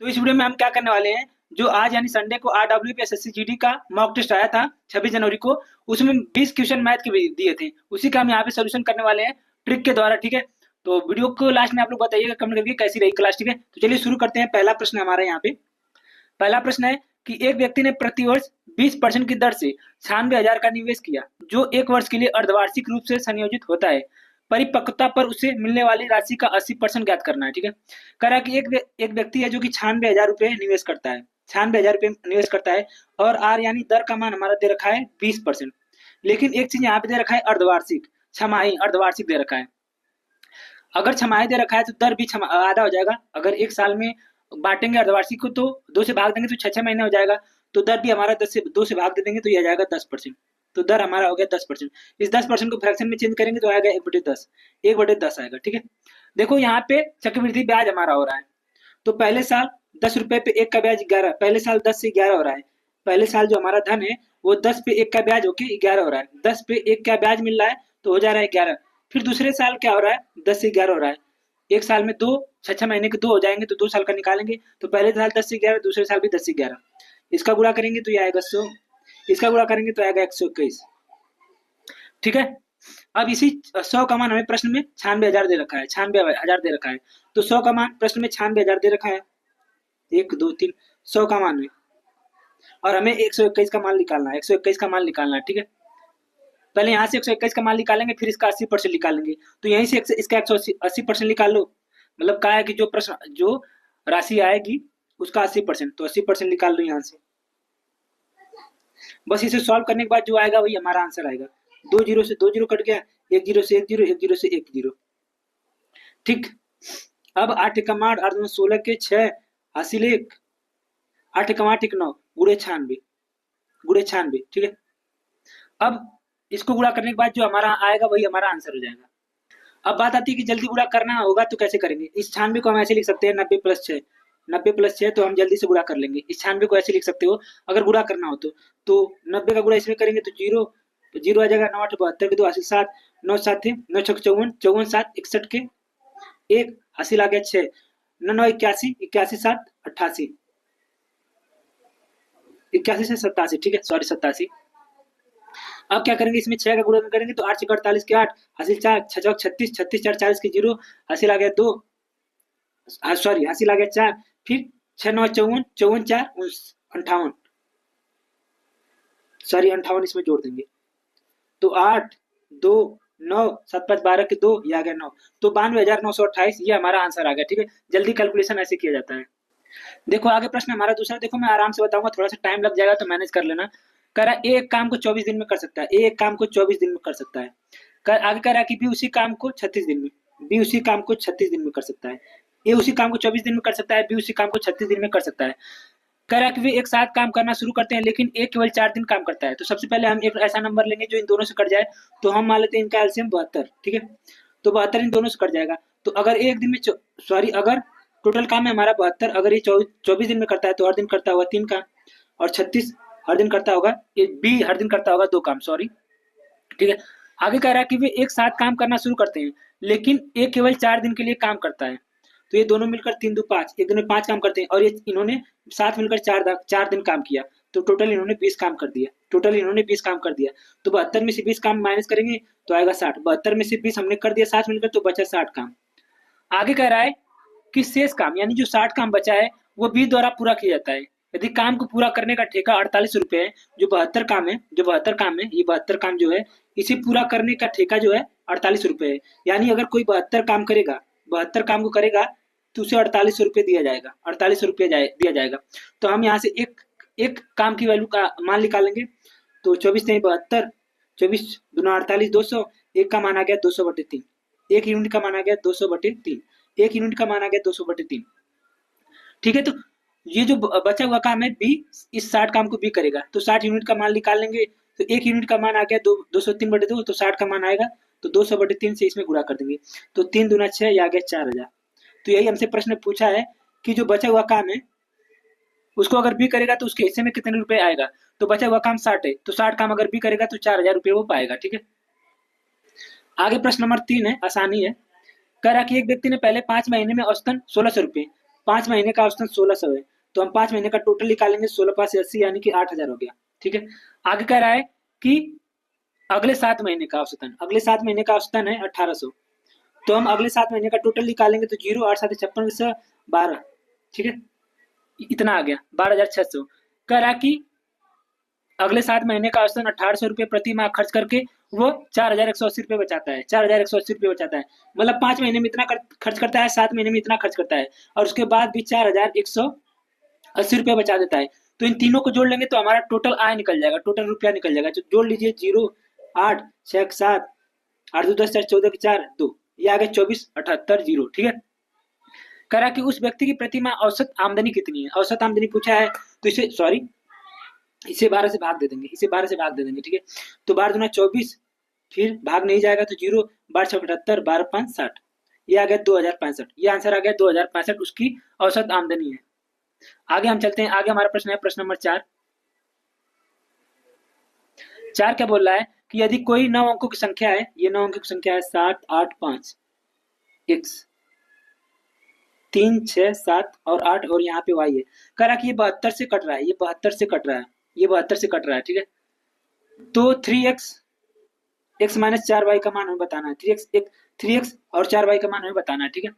तो इस वीडियो में हम क्या करने वाले हैं, जो आज यानी संडे को RWPSSC का मॉक टेस्ट आया था 26 जनवरी को, उसमें 20 क्वेश्चन मैथ के भी दिए थे, उसी का हम यहाँ पे सोल्यूशन करने वाले हैं ट्रिक के द्वारा। ठीक है, तो वीडियो को लास्ट में आप लोग बताइएगा कमेंट करके कैसी रही क्लास। ठीक है, तो चलिए शुरू करते हैं। पहला प्रश्न हमारा यहाँ पे, पहला प्रश्न है कि एक व्यक्ति ने प्रतिवर्ष 20% की दर से 96,000 का निवेश किया, जो एक वर्ष के लिए अर्धवार्षिक रूप से संयोजित होता है। परिपक्वता पर उसे मिलने वाली राशि का 80% ज्ञात करना है। ठीक है, कह रहा है कि एक व्यक्ति है जो कि 96,000 रुपये निवेश करता है, 96,000 रुपये निवेश करता है, और आर यानी दर का मान हमारा दे रखा है 20%। लेकिन एक चीज यहाँ पे दे रखा है अर्धवार्षिक, छमाही अर्धवार्षिक दे रखा है। अगर छमाही दे रखा है तो दर भी आधा हो जाएगा। अगर एक साल में बांटेंगे अर्धवार्षिक को तो 2 से भाग देंगे तो 6 महीने हो जाएगा, तो दर भी हमारा 2 से भाग दे देंगे तो ये आ जाएगा 10%। तो दर हमारा हो गया 10%। इस 10% को फ्रैक्शन में चेंज करेंगे तो आएगा 1/10, 1/10 आएगा। ठीक है, देखो यहाँ पे चक्रवृद्धि ब्याज हमारा हो रहा है, तो पहले साल 10 रुपए पे 1 का ब्याज 11, पहले साल 10 से 11 हो रहा है। पहले साल जो हमारा धन है वो 10 पे 1 का ब्याज होके 11 हो रहा है, 10 पे 1 का ब्याज मिल रहा है तो हो जा रहा है 11। फिर दूसरे साल क्या हो रहा है, 10 से 11 हो रहा है। एक साल में 2, 6 महीने के 2 हो जाएंगे तो 2 साल का निकालेंगे, तो पहले साल 10 से 11, दूसरे साल भी 10 से 11। इसका गुणा करेंगे तो ये आएगा 100, इसका गुणा करेंगे तो आएगा 121। ठीक है, अब इसी 100 का मान हमें प्रश्न में 96,000 दे रखा है, 96,000 दे रखा है, तो 100 का मान प्रश्न में 96,000 दे रखा है, 1 2 3 100 का मान है, और हमें 121 का मान निकालना है, 121 का मान निकालना है। ठीक है, पहले यहाँ से 121 का मान निकालेंगे, फिर इसका 80% निकालेंगे, तो यहीं से इसका 180% निकाल लो। मतलब क्या है कि जो प्रश्न जो राशि आएगी उसका 80%, तो 80% निकाल लो यहाँ से। बस इसे सॉल्व करने के बाद जो आएगा वही हमारा आंसर आएगा। 2 जीरो से 2 जीरो कट गया, 1 जीरो से 1 जीरो, 1 जीरो से 1 जीरो। ठीक, अब 8 एकम 8, 8 दूनी 16 के 6 हासिल 1, 8 एकम 8 1 9 गुणे 96, गुणे 96। ठीक है, अब इसको गुणा करने के बाद जो हमारा आएगा वही हमारा आंसर हो जाएगा। अब बात आती है कि जल्दी गुणा करना होगा तो कैसे करेंगे। इस 96 को हम ऐसे लिख सकते हैं 90 प्लस 6, 90 प्लस 6 तो हम जल्दी से गुणा कर लेंगे। इस 96 को ऐसे लिख सकते हो अगर गुणा करना हो तो 90 का गुणा इसमें करेंगे तो जीरो, तो जीरो आ जाएगा। 9 8 72 के 2 हासिल 7, 9 7 थे 9 6 54, 54 7 61 के 1 हासिल आ गया 6, 9 9 81, 81 7 88, 81 से 87। ठीक है, सॉरी 87। अब क्या करेंगे, इसमें 6 का गुणा करेंगे तो 8 6 48 के 8 हासिल 4, 6 6 36, 36 4 40 के 0 हासिल आ गया 2, सॉरी हासिल आ गया 4, फिर 6 9 54, 54 4 58, सॉरी 58 इसमें जोड़ देंगे तो 8 2 9 7 5 12 के 2, ये आ गया 9, तो 92,928 ये हमारा आंसर आ गया। ठीक है, जल्दी कैलकुलेशन ऐसे किया जाता है। देखो आगे प्रश्न हमारा दूसरा, देखो मैं आराम से बताऊंगा, थोड़ा सा टाइम लग जाएगा तो मैनेज कर लेना। कह रहा है एक काम को 24 दिन में कर सकता है, एक काम को 24 दिन में कर सकता है। आगे कह रहा है कि बी उसी काम को 36 दिन में, बी उसी काम को 36 दिन में कर सकता है। ए उसी काम को 24 दिन में कर सकता है, बी उसी काम को 36 दिन में कर सकता है। कह रहा है कि वे एक साथ काम करना शुरू करते हैं लेकिन एक केवल 4 दिन काम करता है। तो सबसे पहले हम एक ऐसा नंबर लेंगे जो इन दोनों से कट जाए, तो हम मान लेते हैं इनका एलसीएम 72। ठीक है, तो 72 इन दोनों से कट जाएगा, तो अगर एक दिन में सॉरी अगर टोटल काम है हमारा 72, अगर ये 24 दिन में करता है तो हर दिन करता होगा 3 काम, और 36 हर दिन करता होगा, बी हर दिन करता होगा 2 काम, सॉरी। ठीक है, आगे कह रहा है कि वे एक साथ काम करना शुरू करते हैं लेकिन एक केवल 4 दिन के लिए काम करता है। तो ये दोनों मिलकर 3 2 5, एक दिन में 5 काम करते हैं, और ये इन्होंने साथ मिलकर 4 दिन काम किया, तो टोटल इन्होंने 20 काम कर दिया, टोटल इन्होंने 20 काम कर दिया। तो 72 में से 20 काम माइनस करेंगे तो आएगा 60, 72 में से 20 हमने कर दिया साथ मिलकर तो बचा 60 काम। आगे कह रहा है कि शेष काम यानी जो 60 काम बचा है वो बी द्वारा पूरा किया जाता है यदि काम को पूरा करने का ठेका 48 रुपए है। जो 72 काम है, जो 72 काम है, ये 72 काम जो है इसे पूरा करने का ठेका जो है 48 रुपए है। यानी अगर कोई 72 काम करेगा, 72 काम को करेगा तो उसे 48 रुपये दिया जाएगा, 48 रुपये दिया जाएगा। तो हम यहाँ से एक काम की वैल्यू का मान निकालेंगे, तो 24 नहीं 72, 24 दूना 48, 200, एक का मान आ गया 200/3, एक यूनिट का मान आ गया 200/3, एक यूनिट का मान आ गया 200/3। ठीक है, तो ये जो बचा हुआ काम है बी, इस 60 काम को बी करेगा, तो 60 यूनिट का मान निकाल लेंगे, तो एक यूनिट का मान आ गया 203/2, तो 60 का मान आएगा तो 200/3 से इसमें गुणा कर देंगे, तो 3 दूना 6, ये आ गया 4000। तो यही हमसे प्रश्न पूछा है कि जो बचा हुआ काम है उसको अगर बी करेगा तो उसके हिस्से में कितने रुपए आएगा। तो बचा हुआ काम 60 है, तो 60 काम अगर बी करेगा तो 4000 रुपये वो पाएगा। ठीक है, आगे प्रश्न नंबर 3 है, आसानी है। कह रहा कि एक व्यक्ति ने पहले 5 महीने में औसतन 1600 रुपये 5 महीने का औसतन 1600 है, तो हम 5 महीने का टोटल निकालेंगे, 16×5 = 80 यानी कि 8000 हो गया। ठीक है, आगे कह रहा है कि अगले 7 महीने का औसतन, अगले 7 महीने का औसतन है 1800, तो हम अगले 7 महीने का टोटल निकालेंगे तो 0 8 7 56 से 12, ठीक है, इतना आ गया 12,600। कह रहा कि अगले 7 महीने का औसतन 1800 रुपये प्रति माह खर्च करके वो 4180 रुपये बचाता है, 4180 रुपये बचाता है, मतलब 5 महीने में इतना खर्च करता है, 7 महीने में इतना खर्च करता है, और उसके बाद भी 4180 रुपये बचा देता है। तो इन तीनों को जोड़ लेंगे तो हमारा टोटल आय निकल जाएगा, टोटल रुपया निकल जाएगा। तो जोड़ लीजिए 0 8 6 7 8 2 10 4 14 के 4 2, ये आ गया 2478 0। ठीक है, कह रहा कि उस व्यक्ति की प्रति माह औसत आमदनी कितनी है, औसत आमदनी पूछा है, तो इसे सॉरी इसे 12 से भाग दे देंगे, इसे 12 से भाग दे देंगे। ठीक है, तो 12 दूना 24, फिर भाग नहीं जाएगा तो 0, 12 6 78, 12 5 60, ये आ गया 2065, ये आंसर आ गया 2065 उसकी औसत आमदनी है। आगे हम चलते हैं, आगे हमारा प्रश्न है प्रश्न नंबर 4। क्या बोल रहा है कि यदि कोई 9 अंकों की संख्या है, ये 9 अंकों की संख्या है 7 8 5 x 3 6 7 और 8 और यहाँ पे y है, कह रहा कि ये 72 से कट रहा है, ये 72 से कट रहा है, ये 72 से कट रहा है। ठीक है, तो 3x x माइनस 4y का मान हमें बताना है, 3x और 4y का मान हमें बताना है। ठीक है,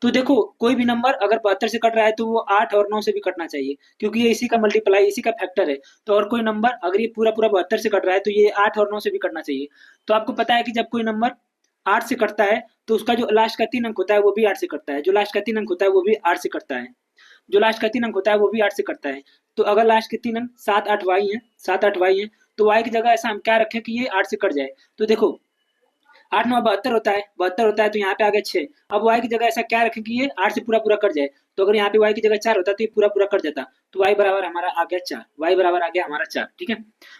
तो देखो कोई भी नंबर अगर 72 से कट रहा है तो वो 8 और 9 से भी कटना चाहिए, क्योंकि ये इसी का मल्टीप्लाई, इसी का फैक्टर है। तो और कोई नंबर अगर ये पूरा पूरा 72 से कट रहा है तो ये 8 और 9 से भी कटना चाहिए। तो आपको पता है कि जब कोई नंबर 8 से कटता है तो उसका जो लास्ट का 3 अंक होता है वो भी 8 से कटता है, जो लास्ट का 3 अंक होता है वो भी 8 से कटता है, जो लास्ट का 3 अंक होता है वो भी 8 से कटता है। तो अगर लास्ट के 3 अंक 7 8 वाई है, 7 8 वाई है, तो वाई की जगह ऐसा हम क्या रखें कि ये 8 से कट जाए। तो देखो 8 9 72 होता है, 72 होता है, तो यहाँ पे आ गया 6। अब y की जगह ऐसा क्या रखें कि ये 8 से पूरा पूरा कट जाए, तो अगर यहाँ पे y की जगह 4 होता तो ये पूरा पूरा कट जाता, तो y बराबर हमारा आ गया 4, y बराबर आ गया हमारा 4। ठीक है,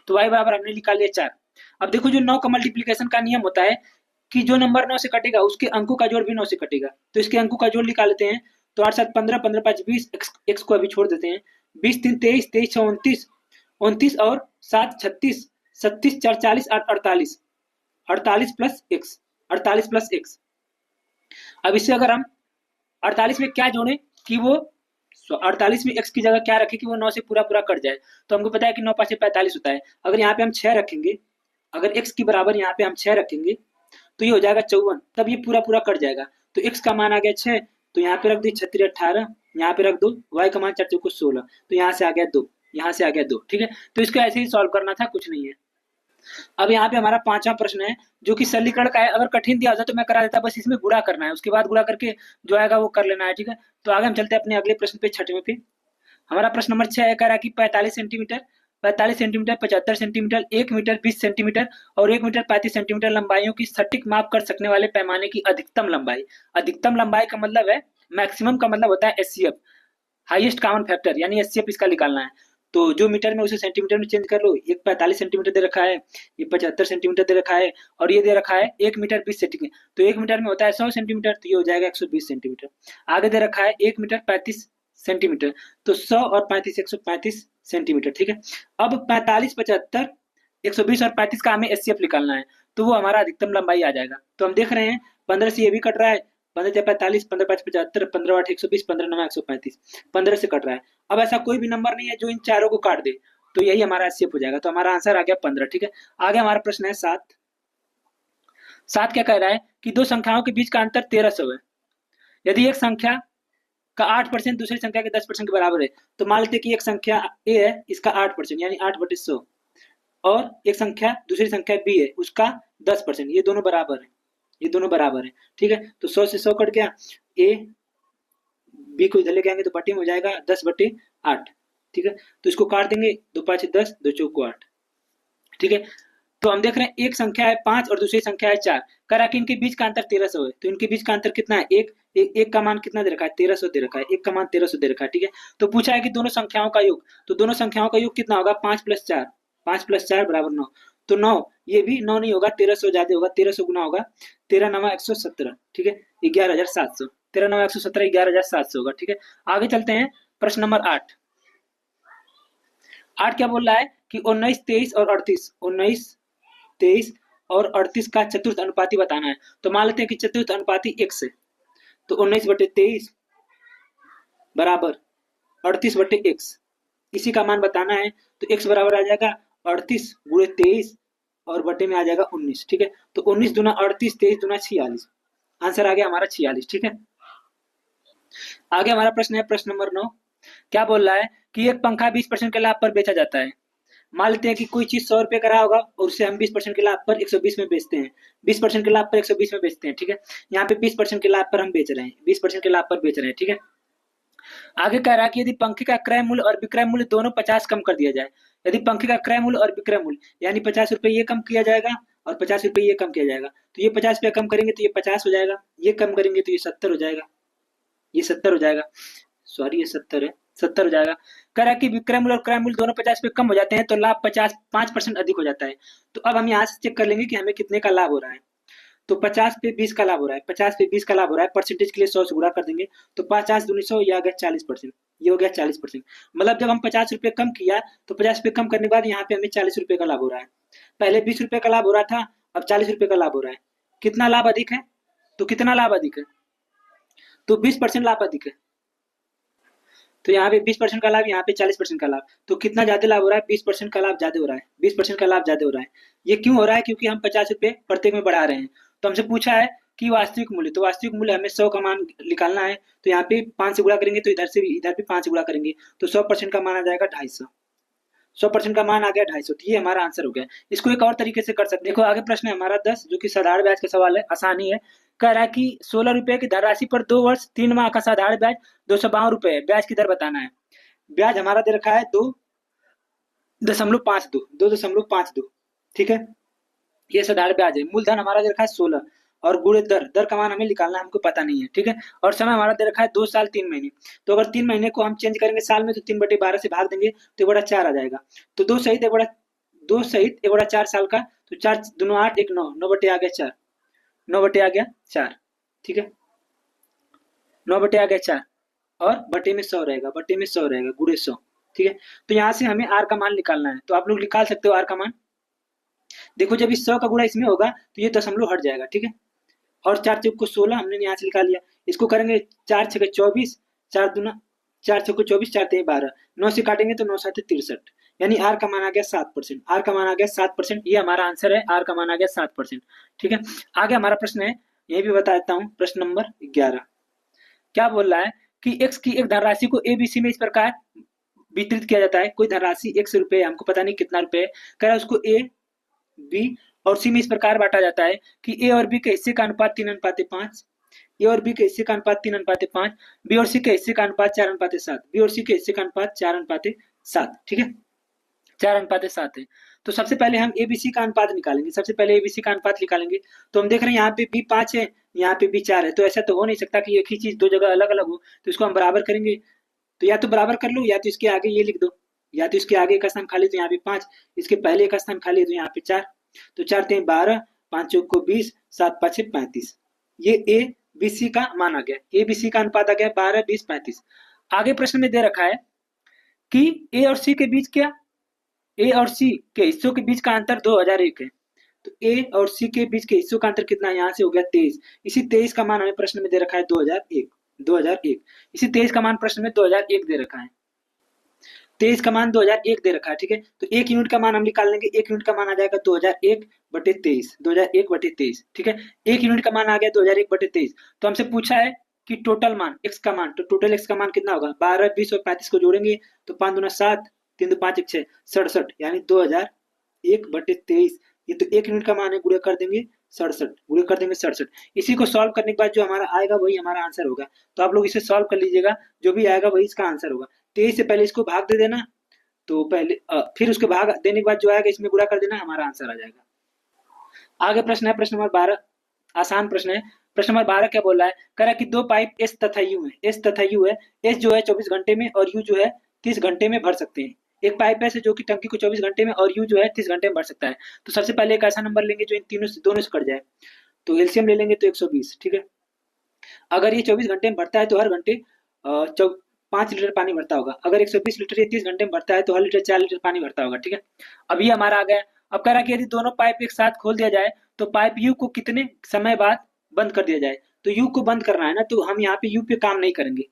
तो y बराबर हमने निकाल लिया 4। अब देखो जो 9 का मल्टीप्लीकेशन का नियम होता है कि जो नंबर 9 से कटेगा उसके अंकों का जोड़ भी 9 से कटेगा, तो इसके अंकों का जोड़ निकाल लेते हैं। तो 8 7 15, 15 5 20, x को अभी छोड़ देते हैं, 20 3 23, 23 6 29, 29 और 7 36, 37 4 40 8 48, 48 प्लस x, 48 प्लस x। अब इससे अगर हम 48 में क्या जोड़े कि वो 48 में x की जगह क्या रखें कि वो 9 से पूरा पूरा कट जाए, तो हमको पता है कि 9 5 45 होता है। अगर यहाँ पे हम 6 रखेंगे, अगर x की बराबर यहाँ पे हम 6 रखेंगे तो ये हो जाएगा 54, तब ये पूरा पूरा कट जाएगा। तो x का मान आ गया 6, तो यहाँ पे रख दी 36 18, यहाँ पे रख दो, y का मान 4 चौको 16, तो यहाँ से आ गया 2, यहाँ से आ गया 2। ठीक है, तो इसको ऐसे ही सॉल्व करना था, कुछ नहीं है। अब यहाँ पे हमारा 5वां प्रश्न है जो कि सरलीकरण का है, अगर कठिन दिया होता तो मैं करा देता, बस इसमें गुणा करना है, उसके बाद गुणा करके जो आएगा वो कर लेना है। ठीक है, तो आगे हम चलते हैं अपने अगले प्रश्न पे, 6वें पे। हमारा प्रश्न नंबर 6 है, कह रहा है कि 45 सेंटीमीटर 75 सेंटीमीटर 1 मीटर 20 सेंटीमीटर और 1 मीटर 35 सेंटीमीटर लंबाइयों की सटीक माप कर सकने वाले पैमाने की अधिकतम लंबाई। अधिकतम लंबाई का मतलब है, मैक्सिमम का मतलब होता है एचसीएफ, हाईएस्ट कॉमन फैक्टर, यानी एचसीएफ इसका निकालना है। तो जो मीटर में उसे सेंटीमीटर में चेंज कर लो, एक 45 सेंटीमीटर दे रखा है, ये 75 सेंटीमीटर दे रखा है, और ये दे रखा है 1 मीटर 20 सेंटीमीटर, तो 1 मीटर में होता है 100 सेंटीमीटर, तो ये हो जाएगा 120 सेंटीमीटर। आगे दे रखा है 1 मीटर 35 सेंटीमीटर, तो 100 और 35 135 सेंटीमीटर। ठीक है, अब 45 75 120 और 35 का हमें एचसीएफ निकालना है, तो वो हमारा अधिकतम लंबाई आ जाएगा। तो हम देख रहे हैं 15 से ये भी कट रहा है, 15 से 45, 15 5 75, 15 8 120, 15 9 135, 15 से कट रहा है। अब ऐसा कोई भी नंबर नहीं है जो इन चारों को काट दे, तो यही हमारा एचसीएफ हो जाएगा, तो हमारा आंसर आ गया 15। ठीक है, आगे हमारा प्रश्न है 7। क्या कह रहा है कि दो संख्याओं के बीच का अंतर 1300 है। यदि एक संख्या का 8% दूसरी संख्या के 10% के बराबर है, तो मान लेते हैं कि एक संख्या ए है, इसका 8% यानी 8/100, और एक संख्या दूसरी संख्या बी है, उसका 10%, ये दोनों बराबर है, ये दोनों बराबर है। ठीक है, तो 100 से 100 कट गया, ए बी को इधर लेके आएंगे तो बटे में हो जाएगा 10/8। ठीक है, तो इसको काट देंगे, 2 5 10, 2 चौको 8। ठीक है, तो हम देख रहे हैं एक संख्या है 5 और दूसरी संख्या है 4, कह रहा कि इनके बीच का अंतर 1300 है, तो इनके बीच का अंतर कितना है, एक का मान कितना दे रखा है, 1300 दे रखा है, एक का मान 1300 दे रखा है। ठीक है, तो पूछा है कि दोनों संख्याओं का योग, तो दोनों संख्याओं का योग कितना होगा, 5 + 4, 5 + 4 = 9, तो 9, ये भी 9 नहीं होगा, 1300 ज्यादा होगा, 1300 गुना होगा, 13 9 117। ठीक है, 11700, 13 9 117 11700 होगा। ठीक है, आगे चलते हैं, प्रश्न नंबर 8। क्या बोल रहा है कि 19 23 और 38, 19 23 और 38 का चतुर्थ अनुपाती बताना है। तो मान लेते हैं कि चतुर्थ अनुपाती x है, तो 19/23 बराबर 38/x, इसी का मान बताना है। तो x बराबर आ जाएगा 38 गुणे 23 और बटे में आ जाएगा 19। ठीक है, तो 19 दूना 38, 23 दूना 46, आंसर आ गया हमारा 46। ठीक है, आगे हमारा प्रश्न है प्रश्न नंबर 9। क्या बोल रहा है कि एक पंखा 20% के लाभ पर बेचा जाता है। मान लेते हैं कि कोई चीज 100 रुपए का रहा होगा और उसे हम 20% के लाभ पर 120 में बेचते हैं, 20% के लाभ पर 120 में बेचते हैं। ठीक है, यहाँ पे 20% के लाभ पर हम बेच रहे हैं, 20% के लाभ पर बेच रहे हैं। ठीक है, आगे कह रहा है कि यदि पंखे का क्रय मूल्य और विक्रय मूल्य दोनों 50 कम कर दिया जाए, यदि पंखे का क्रय मूल्य और विक्रय मूल्य यानी 50 रुपए ये कम किया जाएगा और 50 रुपए ये कम किया जाएगा, तो ये 50 रुपया कम करेंगे तो ये 50 हो जाएगा, ये कम करेंगे तो ये 70 हो जाएगा, ये 70 हो जाएगा, सॉरी ये 70 है, 70 हो जाएगा। कह रहा है कि विक्रय मूल्य और क्रय मूल्य दोनों 50 पे कम हो जाते हैं तो लाभ 5% अधिक हो जाता है। तो अब हम यहाँ से चेक कर लेंगे कि हमें कितने का लाभ हो रहा है। तो 50 पे 20 का लाभ हो रहा है, 50 पे 20 का लाभ हो रहा है, परसेंटेज के लिए 100 से गुणा कर देंगे तो 50 दूनी 100, ये आ गया 40%, ये हो गया 40%। मतलब जब हम 50 रुपए कम किया तो 50 रुपए कम करने के बाद यहाँ पे हमें 40 रुपए का लाभ हो रहा है। पहले 20 रुपए का लाभ हो रहा था, अब 40 रुपए का लाभ हो रहा है। कितना लाभ अधिक है? तो कितना लाभ अधिक है? तो 20% लाभ अधिक है। तो यहाँ पे 20% का लाभ, यहाँ पे 40% का लाभ, तो कितना ज्यादा लाभ हो रहा है? 20% का लाभ ज्यादा हो रहा है, 20% का लाभ ज्यादा हो रहा है। ये क्यों हो रहा है? क्योंकि हम 50 रुपए प्रत्येक में बढ़ा रहे हैं। तो हमसे पूछा है कि वास्तविक मूल्य, तो वास्तविक मूल्य हमें 100 का मान निकालना है। तो यहाँ पे 5 से गुणा करेंगे तो इधर से भी इधर भी 5 से गुणा करेंगे तो 100% का मान आ जाएगा 250, 100% का मान आ गया 250। तो ये हमारा आंसर हो गया। इसको एक और तरीके से कर सकते हैं। देखो आगे प्रश्न है हमारा 10, जो कि साधारण ब्याज का सवाल है, आसानी है। कह रहा है कि 16 रुपए की धनराशि पर 2 वर्ष 3 माह का साधारण ब्याज 252 रुपए है, ब्याज की दर बताना है। ब्याज हमारा दे रखा है 2.52, 2.52। ठीक है, ये साधारण ब्याज है। मूलधन हमारा दे रखा है 16 और गुणे दर, दर का मान हमें निकालना हमको पता नहीं है। ठीक है, और समय हमारा दे रखा है 2 साल 3 महीने। तो अगर 3 महीने को हम चेंज करेंगे साल में तो 3/12 से भाग देंगे तो 1/4 आ जाएगा। तो 2 सहित 4 साल का, तो 4 दूनो 8, 1 9, 9 बटे आ गया 4, 9 बटे आ गया 4। ठीक है, 9 बटे आ गया 4 और बटे में 100 रहेगा, बटे में 100 रहेगा, गुणे 100। ठीक है, तो यहाँ से हमें आर का मान निकालना है। तो आप लोग निकाल सकते हो आर का मान। देखो जब इस 100 का गुणा इसमें होगा तो ये दशमलव हट जाएगा। ठीक है, और 4 चौक को 16 हमने यहाँ से निकाल लिया। इसको करेंगे 4 छके 24, 4 दूना 4 चौको 24, 4 तेई 12, 9 से काटेंगे तो 9 सात 63, यानी आर का मान आ गया 7%। आर का मान आ गया 7%, ये हमारा आंसर है, आर का मान आ गया 7%। ठीक है, आगे हमारा प्रश्न है, ये भी बता देता हूँ, प्रश्न नंबर 11। क्या बोल रहा है कि x की एक धनराशि को ABC में इस प्रकार वितरित किया जाता है। कोई धनराशि ₹100 हमको पता नहीं कितना रुपए है, कह रहा है उसको A, B और C में इस प्रकार बांटा जाता है कि A और B के हिस्से का अनुपात 3:5, ए और बी के हिस्से का अनुपात 3:5, बी और सी के हिस्से का अनुपात 4:7, बी और सी के हिस्से का अनुपात 4:7। ठीक है, 4:7 है। तो सबसे पहले हम एबीसी का अनुपात निकालेंगे, सबसे पहले एबीसी का अनुपात निकालेंगे। तो हम देख रहे हैं यहाँ पे बी 5 है, यहाँ पे बी 4 है, तो ऐसा तो हो नहीं सकता कि एक ही चीज दो जगह अलग अलग हो। तो इसको हम बराबर करेंगे, तो या तो बराबर कर लो या तो इसके आगे ये लिख दो, या तो इसके आगे का स्थान खाली तो यहाँ पे 5, इसके पहले का स्थान खाली तो यहाँ पे 4। तो 4 3 12, 5 चौक को 20, 7 5 35। ये ए बी सी का मान आ गया, ए बी सी का अनुपात आ गया 12 20 35। आगे प्रश्न में दे रखा है कि ए और सी के बीच क्या, ए और सी के हिस्सों के बीच का अंतर 2001 है। तो ए और सी के बीच के हिस्सों का अंतर कितना है? यहाँ से हो गया 23। इसी 23 का मान हमें प्रश्न में दे रखा है 2001, 2001। इसी 23 का मान प्रश्न में 2001 दे रखा है, 23 का मान 2001 दे रखा है। ठीक है, तो 1 यूनिट का मान हम निकाल लेंगे, 1 यूनिट का मान आ जाएगा 2001/23, 2001/23। ठीक है, 1 यूनिट का मान आ गया 2001/23। तो हमसे पूछा है कि टोटल मान x का मान, तो टोटल x का मान कितना होगा? 12 20 और 35 को जोड़ेंगे तो 5 दूना 7, 3 दो 5 1 6 67, यानी 2001/23। ये तो 1 यूनिट का मान है, गुणे कर देंगे 67, गुणे कर देंगे 67। इसी को सॉल्व करने के बाद जो हमारा आएगा वही हमारा आंसर होगा। तो आप लोग इसे सॉल्व कर लीजिएगा, जो भी आएगा वही इसका आंसर होगा। 23 से पहले इसको भाग दे देना, तो पहले फिर उसके भाग देने के बाद जो आएगा इसमें गुणा कर देना, हमारा आंसर आ जाएगा। आगे प्रश्न है प्रश्न नंबर 12, आसान प्रश्न है। प्रश्न नंबर 12 क्या बोल रहा है? कह रहा है कि दो पाइप एस तथा यू है, एस तथा यू है, एस जो है 24 घंटे में और यू जो है 30 घंटे में भर सकते हैं। एक पाइप है जो कि टंकी को 24 घंटे में और यू जो है 30 घंटे में भर सकता है। तो सबसे पहले एक ऐसा नंबर लेंगे जो इन तीनों से दोनों से कट जाए, तो एलसीएम ले लेंगे तो 120। ठीक है, अगर ये 24 घंटे में भरता है तो हर घंटे 5 लीटर पानी भरता होगा। अगर 120 लीटर ये 30 घंटे में भरता है तो हर लीटर 4 लीटर पानी भरता होगा। ठीक है, अब ये हमारा आ गया। अब कह रहा है कि यदि दोनों पाइप एक साथ खोल दिया जाए तो पाइप यू को कितने समय बाद बंद कर दिया जाए। तो यू को बंद करना है ना, तो हम यहाँ पे यू पे काम नहीं करेंगे,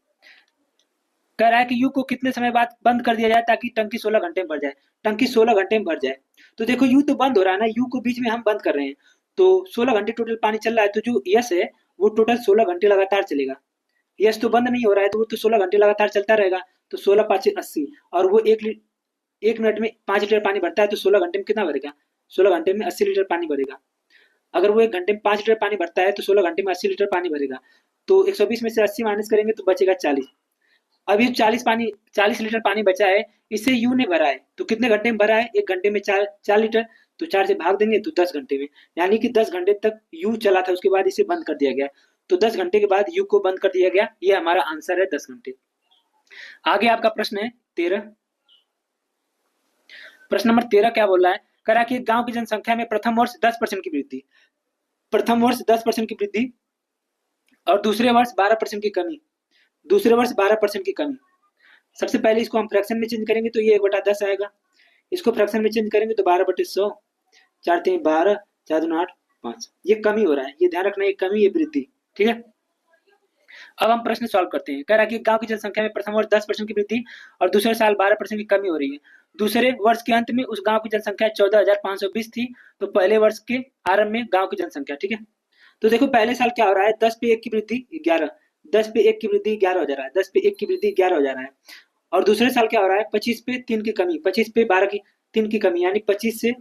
कह रहा है कि यू को कितने समय बाद बंद कर दिया जाए ताकि टंकी 16 घंटे में भर जाए। टंकी 16 घंटे में भर जाए। तो देखो यू तो बंद हो रहा है ना, यू को बीच में हम बंद कर रहे हैं। तो 16 घंटे टोटल पानी चल रहा है, तो जो यस है वो टोटल 16 घंटे लगातार चलेगा। यस तो बंद नहीं हो रहा है, तो वो तो 16 घंटे लगातार चलता रहेगा। तो 16 पाँच 80, और वो 1 मिनट में 5 लीटर पानी भरता है, तो 16 घंटे में कितना भरेगा? 16 घंटे में 80 लीटर पानी भरेगा। अगर वो 1 घंटे में 5 लीटर पानी भरता है, तो 16 घंटे में 80 लीटर पानी भरेगा। तो 120 में से 80 माइनस करेंगे तो बचेगा 40। अब ये 40 लीटर पानी बचा है, इसे यू ने भरा है, तो कितने घंटे में भरा है? 1 घंटे में 4 लीटर। तो 4 से भाग देंगे तो 10 घंटे में, यानी कि 10 घंटे तक यू चला था, उसके बाद इसे बंद कर दिया गया। तो 10 घंटे के बाद यू को बंद कर दिया गया, ये हमारा आंसर है 10 घंटे। आगे आपका प्रश्न है 13। प्रश्न नंबर 13 क्या बोल रहा है? कह रहा है कि गांव की जनसंख्या में प्रथम वर्ष 10% की वृद्धि, प्रथम वर्ष 10% की वृद्धि और दूसरे वर्ष 12% की कमी, दूसरे वर्ष 12% की कमी। सबसे पहले इसको हम फ्रैक्शन में चेंज करेंगे तो ये 1/10 आएगा। इसको फ्रैक्शन में चेंज करेंगे तो 12/100, 4×3 = 12, 4×2 = 8, 5। ये कमी हो रहा है, ये ध्यान रखना, ये कमी, ये वृद्धि। ठीक है, अब हम प्रश्न सॉल्व करते हैं। कह रहा है कि गांव की जनसंख्या में प्रथम वर्ष 10% की वृद्धि और दूसरे साल 12% की कमी हो रही है। दूसरे वर्ष के अंत में उस गांव की जनसंख्या 14,520 थी, तो पहले वर्ष के आरंभ में गांव की जनसंख्या। ठीक है, तो देखो पहले साल क्या हो रहा है? 10 पे 1 की वृद्धि 11, 10 पे 1 की वृद्धि 11 हो जा रहा है, 10 पे 1 की वृद्धि 11 हो जा रहा है। और दूसरे साल क्या हो रहा है? 25 पे 3 की कमी, 25 पे 12 की 3 की कमी, यानी 25 से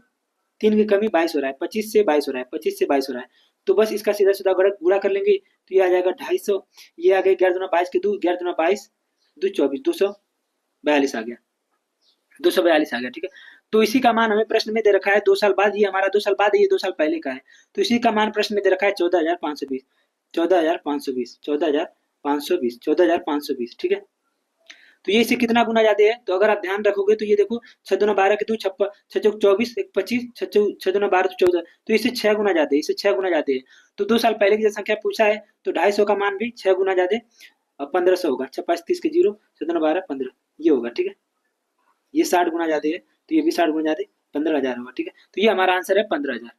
3 की कमी 22 हो रहा है, 25 से 22 हो रहा है, 25 से 22 हो रहा है। तो बस इसका सीधा सीधा गुणा कर लेंगे तो ये आ जाएगा 250। ये आ गया 11×2 = 22 के 2, 11×2 = 22, 2 = 24, 242 आ गया, 242 आ गया। ठीक है, तो इसी का मान हमें प्रश्न में दे रखा है 2 साल बाद। ये हमारा 2 साल बाद है, ये 2 साल पहले का है। तो इसी का मान प्रश्न में दे रखा है 14,520, 14,520, 14,520, 14,520। ठीक है, तो ये इससे कितना गुना ज्यादा है? तो अगर आप ध्यान रखोगे तो ये देखो 6×2 = 12 के 2, 6×4 = 24, 1 25, 6×2 = 12 तो 14, तो इससे 6 गुना ज्यादा है, इससे 6 गुना ज्यादा है। तो 2 साल पहले की जनसंख्या पूछा है, तो 250 का मान भी 6 गुना ज्यादा, और 1500 होगा। 6×5 = 30 के 0, 6×2 = 12, 15, ये होगा। ठीक है, ये 60 गुना ज्यादा है, तो ये भी 60 गुना ज्यादा, 15,000 होगा। ठीक है, तो ये हमारा आंसर है 15,000।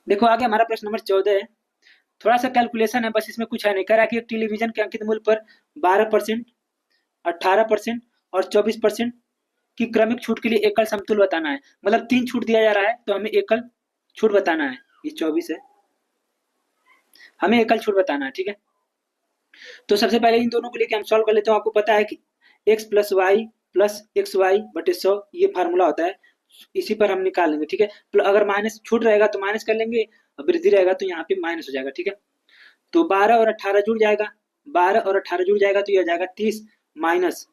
देखो आगे हमारा प्रश्न नंबर 14 है। थोड़ा सा कैलकुलेशन है, बस इसमें कुछ है नहीं। कह रहा है कि एक टेलीविजन के अंकित मूल्य पर 12%, 18% और 24% की क्रमिक छूट के लिए एकल समतुल्य बताना है। मतलब 3 छूट दिया जा रहा है, तो हमें एकल छूट बताना है। ये 24 है, हमें एकल छूट बताना है। ठीक है, तो सबसे पहले इन दोनों को लेके हम सॉल्व कर लेते हैं। आपको पता है कि x + y + xy/100 ये फार्मूला होता है, इसी पर हम निकाल लेंगे। ठीक है, अगर माइनस छूट रहेगा तो माइनस कर लेंगे, वृद्धि रहेगा तो यहाँ पे माइनस हो जाएगा। ठीक है, तो 12 और 18 जुड़ जाएगा, 12 और 18 जुड़ जाएगा तो ये आ जाएगा 30, माइनस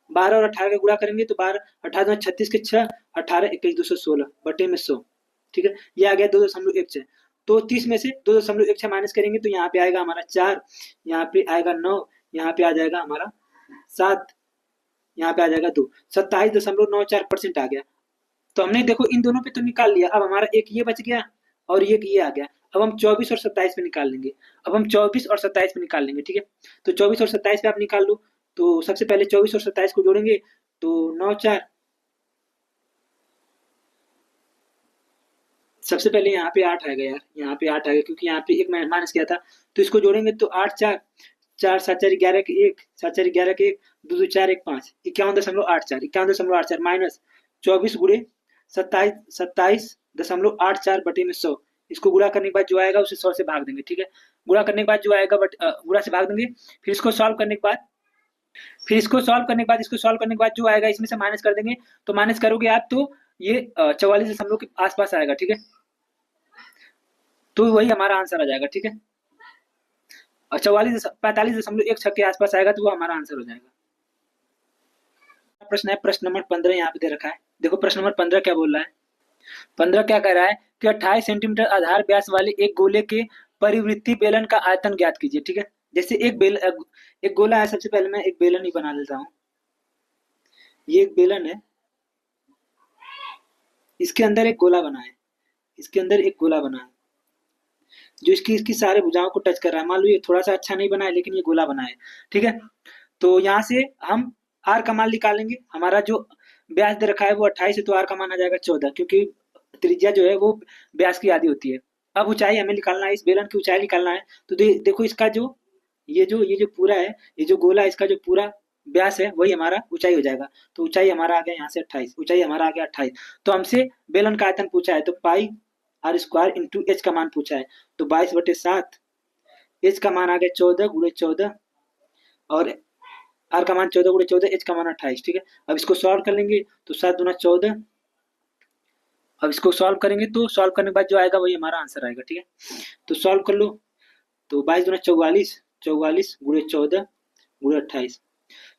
12 और 18 का गुणा करेंगे तो 12 18 36 के 6, 18 21 216 बटे में 100। ठीक है, ये आ गया 2.16। तो 30 में से 2.16 माइनस करेंगे तो यहाँ पे आएगा हमारा 4, यहाँ पे आएगा 9, यहाँ पे आ जाएगा हमारा 7, यहाँ पे आ जाएगा 2, 27.94% आ गया। तो हमने देखो इन दोनों पे तो निकाल लिया, अब हमारा एक ये बच गया और एक ये आ गया। अब हम 24 और 27 पे निकाल लेंगे, अब हम 24 और 27 पे निकाल लेंगे। ठीक है, तो 24 और 27 पे आप निकाल लो। तो सबसे पहले 24 और 27 को जोड़ेंगे तो 9 4, सबसे पहले यहाँ पे 8 आएगा यार, यहाँ पे 8 आएगा क्योंकि यहाँ पे एक माइनस किया था। तो इसको जोड़ेंगे तो 8 4, 4 7 4 11 के 1, 7 4 11 के 1, 2 2 4 1 5, 51.84, 51.84 माइनस 24 गुणे 27.84 बटे में 100। इसको गुणा करने के बाद जो आएगा उसे 100 से भाग देंगे। ठीक है, गुणा करने के बाद जो आएगा गुणा से भाग देंगे। फिर इसको सॉल्व करने के बाद, इसको सॉल्व करने के बाद जो आएगा इसमें से माइनस कर देंगे। तो माइनस करोगे आप तो ये 44 के आसपास आएगा। ठीक है, तो वही हमारा आंसर आ जाएगा। ठीक है, और 45.16 के आसपास आएगा तो वो हमारा आंसर हो जाएगा। प्रश्न है प्रश्न नंबर 15, यहाँ पे दे रखा है। देखो प्रश्न नंबर 15 क्या बोल रहा है? 15 क्या कह रहा है कि 28 सेंटीमीटर आधार व्यास वाले एक गोले के परिवृत्ति बेलन का आयतन ज्ञात कीजिए। ठीक है, जैसे एक गोला है, सबसे पहले मैं एक बेलन ही बना लेता हूँ। ये एक बेलन है, इसके अंदर एक गोला बना है, इसके अंदर एक गोला बना है जो इसकी सारे भुजाओं को टच कर रहा है। मान लो ये थोड़ा सा अच्छा नहीं बना है, लेकिन ये गोला बना है। ठीक है, तो यहाँ से हम आर का मान निकालेंगे। हमारा जो व्यास दे रखा है वो 28 है, तो आर का मान आ जाएगा 14, क्योंकि त्रिज्या जो है वो व्यास की आधी होती है। अब ऊंचाई हमें निकालना है, इस बेलन की ऊंचाई निकालना है। तो देखो इसका जो ये जो पूरा है, ये जो गोला है, इसका जो पूरा व्यास है वही हमारा ऊंचाई हो जाएगा। तो ऊंचाई हमारा आ गया यहाँ से 28, ऊंचाई हमारा आ गया 28। तो हमसे बेलन का आयतन पूछा है, तो पाई आर स्क्वायर इंटू एच का मान पूछा है, तो 22/7। एच का मान आ गया 14 × 14, और आर का मान 14 × 14, एच का मान 28। ठीक है, अब इसको सॉल्व कर लेंगे तो 7 × 14। अब इसको सॉल्व करेंगे तो सॉल्व करने के बाद जो आएगा वही हमारा आंसर आएगा। ठीक है, तो सॉल्व कर लो। तो 22 × 44, 44 × 14 × 28।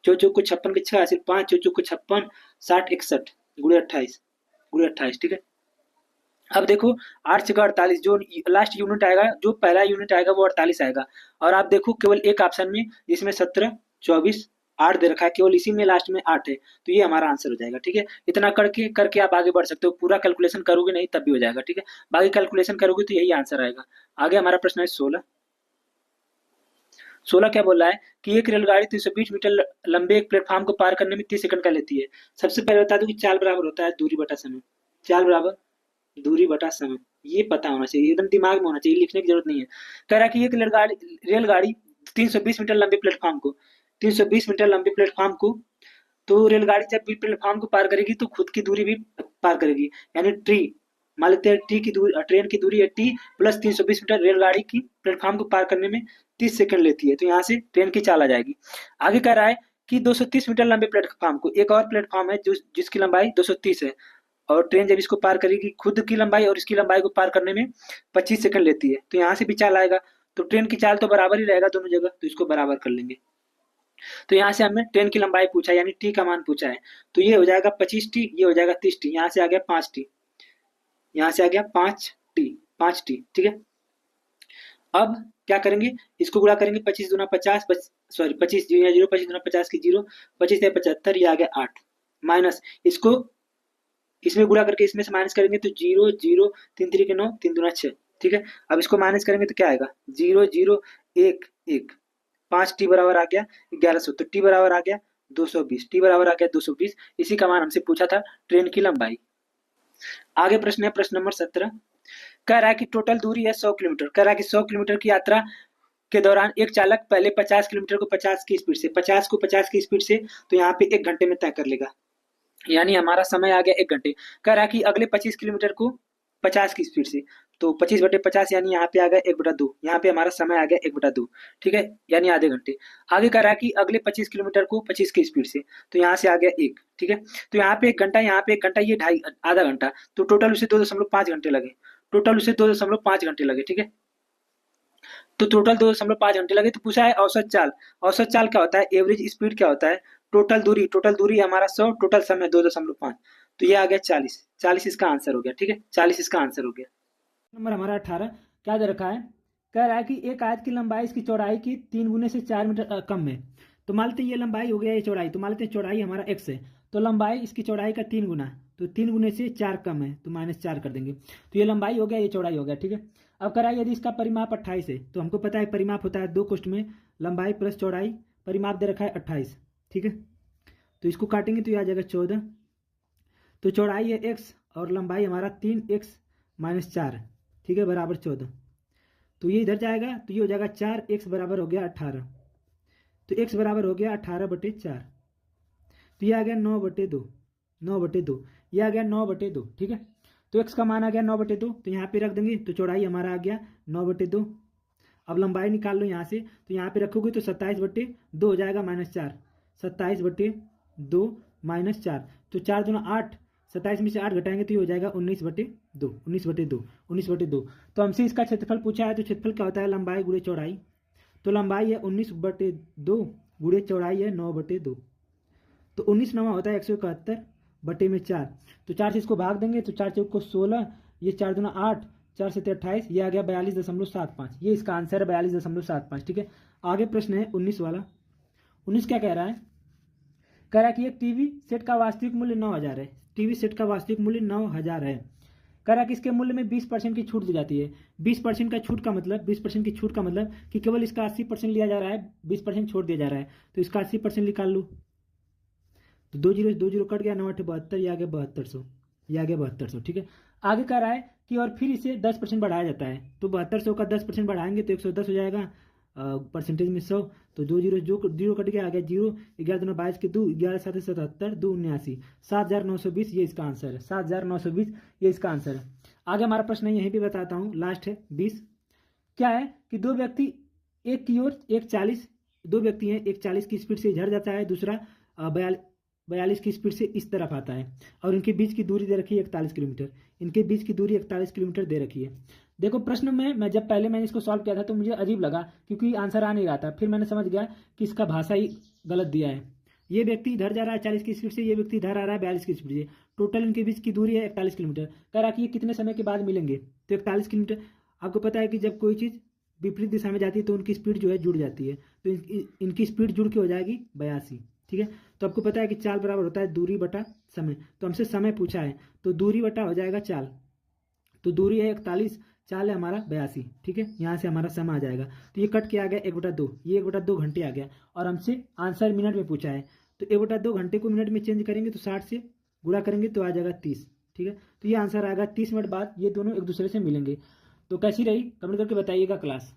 चौ चौक को 56 के 6 हासिल 5, चौ चौक को 56, 60 61 × 28 ठीक है। अब देखो 8 × 48, जो लास्ट यूनिट आएगा, जो पहला यूनिट आएगा वो 48 आएगा। और आप देखो केवल एक ऑप्शन में जिसमें 17 24 8 दे रखा है, केवल इसी में लास्ट में 8 है, तो ये हमारा आंसर हो जाएगा। ठीक है, इतना करके आप आगे बढ़ सकते हो। पूरा कैलकुलेशन करोगे नहीं तब भी हो जाएगा। ठीक है, बाकी कैलकुलेशन करोगे तो यही आंसर आएगा। आगे हमारा प्रश्न है 16 क्या बोल रहा है कि एक रेलगाड़ी 320 मीटर लंबे एक प्लेटफॉर्म को पार करने में 30 सेकंड का लेती है। सबसे पहले बता दूं कि चाल बराबर होता है दूरी बटा समय। चाल बराबर दूरी बटा समय, ये पता होना चाहिए, एकदम दिमाग में होना चाहिए, लिखने की जरूरत नहीं है। कह रहा है कि एक रेलगाड़ी 320 मीटर लंबे प्लेटफॉर्म को 320 मीटर लंबे प्लेटफॉर्म को, तो रेलगाड़ी जब भी प्लेटफॉर्म को पार करेगी तो खुद की दूरी भी पार करेगी, यानी टी, मान लेते हैं टी की दूरी, ट्रेन की दूरी है टी प्लस 320 मीटर, रेलगाड़ी की प्लेटफॉर्म को पार करने में 30 सेकंड लेती है, तो यहाँ से ट्रेन की चाल आ जाएगी। आगे कह रहा है कि 230 मीटर लंबे प्लेटफॉर्म को, एक और प्लेटफॉर्म है जिसकी लंबाई 230 है, और ट्रेन जब इसको पार करेगी खुद की लंबाई और इसकी लंबाई को पार करने में 25 सेकंड लेती है, तो यहाँ से भी चाल आएगा। तो ट्रेन की चाल तो बराबर ही रहेगा दोनों जगह, तो इसको बराबर कर लेंगे। तो यहाँ से हमें ट्रेन की लंबाई पूछा है, यानी टी का मान पूछा है, तो ये हो जाएगा 25t, ये हो जाएगा 30t, यहाँ से आ गया 5t, यहाँ से आ गया 5t। ठीक है, अब क्या करेंगे, इसको गुणा करेंगे 25 दूना 50, सॉरी 25 0 25 दूना 50 की 0, 25 है 75, ये आ गया 8, माइनस इसको इसमें गुणा करके इसमें से माइनस करेंगे तो 0 0 3 3 के 9, 3 दूना 6। ठीक है, अब इसको माइनस करेंगे तो क्या आएगा 0 0 1 1, 5t बराबर आ गया 1100, तो t बराबर आ गया 220, t बराबर आ गया 220। इसी का मान हमसे पूछा था ट्रेन की लंबाई। आगे प्रश्न है प्रश्न नंबर 17, कह रहा है कि टोटल दूरी है 100 किलोमीटर। कह रहा है कि 100 किलोमीटर की यात्रा के दौरान एक चालक पहले 50 किलोमीटर को 50 की स्पीड से 50 को 50 की स्पीड से, तो यहाँ पे 1 घंटे में तय कर लेगा, यानी हमारा समय आ गया 1 घंटे। कह रहा है कि अगले 25 किलोमीटर को 50 की स्पीड से, तो 25/50 यानी यहाँ पे आ गया 1/2, यहाँ पे हमारा समय आ गया 1/2। ठीक है, यानी आधे घंटे। आगे कह रहा है कि अगले 25 किलोमीटर को 25 की स्पीड से, तो यहाँ से आ गया 1। ठीक है, तो यहाँ पे 1 घंटा, यहाँ पे 1 घंटा, ये आधा घंटा, तो टोटल उसे 2.5 घंटे लगे, टोटल उसे 2.5 घंटे लगे। ठीक है, तो टोटल 2.5 घंटे लगे। तो पूछा है औसत चाल। औसत चाल क्या होता है, एवरेज स्पीड क्या होता है, टोटल दूरी हमारा 100, टोटल समय 2.5, तो ये आ गया 40 इसका आंसर हो गया। ठीक है, 40 इसका आंसर हो गया। नंबर हमारा 18 क्या दे रखा है, कह रहा है कि एक आयत की लंबाई इसकी चौड़ाई की 3 गुने से 4 मीटर कम है। तो मान लेते हैं ये लंबाई हो गया, ये चौड़ाई, तो मान लेते हैं चौड़ाई हमारा x है, तो लंबाई इसकी चौड़ाई का 3 गुना, तो 3 गुने से 4 कम है, तो -4 कर देंगे, तो ये लंबाई हो गया, ये चौड़ाई हो गया। ठीक है, अब कह रहा है यदि इसका परिमाप 28 है, तो हमको पता है परिमाप होता है 2 कोष्ठ में लंबाई प्लस चौड़ाई, परिमाप दे रखा है 28। ठीक है, तो इसको काटेंगे तो ये आ जाएगा 14, तो चौड़ाई है x और लंबाई हमारा 3x - 4, ठीक है, बराबर 14, तो ये इधर जाएगा, तो ये हो जाएगा 4x बराबर हो गया 18, तो x बराबर हो गया 18/4, तो ये आ गया 9/2, 9/2, ये आ गया 9/2। ठीक है, तो x का मान आ गया 9/2, तो यहाँ पे रख देंगे, तो चौड़ाई हमारा आ गया 9/2। अब लंबाई निकाल लो यहाँ से, तो यहाँ पे रखोगे तो 27/2 हो जाएगा -4, 27/2 -4, तो 4 दूना 8, 27 में से 8 घटाएंगे तो ये हो जाएगा 19/2, 19/2। तो हमसे इसका क्षेत्रफल पूछा है, तो क्षेत्रफल क्या होता है, लंबाई गुणे चौड़ाई, तो लंबाई है 19/2 गुणे चौड़ाई है 9/2, तो 19 9 होता है 171/4, तो 4 से इसको भाग देंगे, तो 4 चौक को 16, ये 4 दूना 8, 4 से 28, ये आ गया 42.75, ये इसका आंसर है 42.75। ठीक है, आगे प्रश्न है 19 वाला। 19 क्या कह रहा है, कह रहा है कि एक टीवी सेट का वास्तविक मूल्य 9000 है, टीवी सेट का वास्तविक मूल्य 9000 है। कह रहा है कि इसके मूल्य में 20% की छूट दी जाती है। 20% का छूट का मतलब 20% की छूट का मतलब कि केवल इसका 80% लिया जा रहा है, 20% छोड़ दिया जा रहा है, तो इसका 80% निकाल लो, तो 2 0 कट गया, 9 8 72, ये आ गया 7200, ये आ गया 7200। ठीक है, आगे कह रहा है कि और फिर इसे 10% बढ़ाया जाता है, तो 7200 का 10% बढ़ाएंगे तो 110 हो जाएगा, परसेंटेज में 100, तो 2 जीरो जो जीरो कट गया, आ गया 0। 11 दूना 22 के 2, 11 7 77, 2 79, 7920 ये इसका आंसर है। 7920 ये इसका आंसर है। आगे हमारा प्रश्न है, यहीं पे बताता हूँ, लास्ट है 20। क्या है कि दो व्यक्ति एक की ओर एक 40, दो व्यक्ति हैं, एक 40 की स्पीड से इधर जाता है, दूसरा 42 की स्पीड से इस तरफ आता है, और इनके बीच की दूरी दे रखी है 41 किलोमीटर। इनके बीच की दूरी 41 किलोमीटर दे रखी है। देखो प्रश्न में मैं जब पहले मैंने इसको सॉल्व किया था तो मुझे अजीब लगा, क्योंकि आंसर आ नहीं रहा था। फिर मैंने समझ गया कि इसका भाषा ही गलत दिया है। ये व्यक्ति इधर जा रहा है 40 की स्पीड से, ये व्यक्ति इधर आ रहा है 42 की स्पीड से। टोटल इनके बीच की दूरी है 41 किलोमीटर। कह रहा कि ये कितने समय के बाद मिलेंगे, तो 41 किलोमीटर। आपको पता है कि जब कोई चीज़ विपरीत दिशा में जाती है तो उनकी स्पीड जो है जुड़ जाती है, तो इनकी स्पीड जुड़ के हो जाएगी 82। ठीक है, तो आपको पता है कि चाल बराबर होता है दूरी बटा समय, तो हमसे समय पूछा है, तो दूरी बटा हो जाएगा चाल। तो दूरी है 41, चाल है हमारा 82। ठीक है, यहाँ से हमारा समय आ जाएगा, तो ये कट के आ गया 1/2, ये 1/2 घंटे आ गया, और हमसे आंसर मिनट में पूछा है, तो 1/2 घंटे को मिनट में चेंज करेंगे तो 60 से गुणा करेंगे तो आ जाएगा 30। ठीक है, तो ये आंसर आएगा 30 मिनट बाद ये दोनों एक दूसरे से मिलेंगे। तो कैसी रही कमेंट करके बताइएगा क्लास।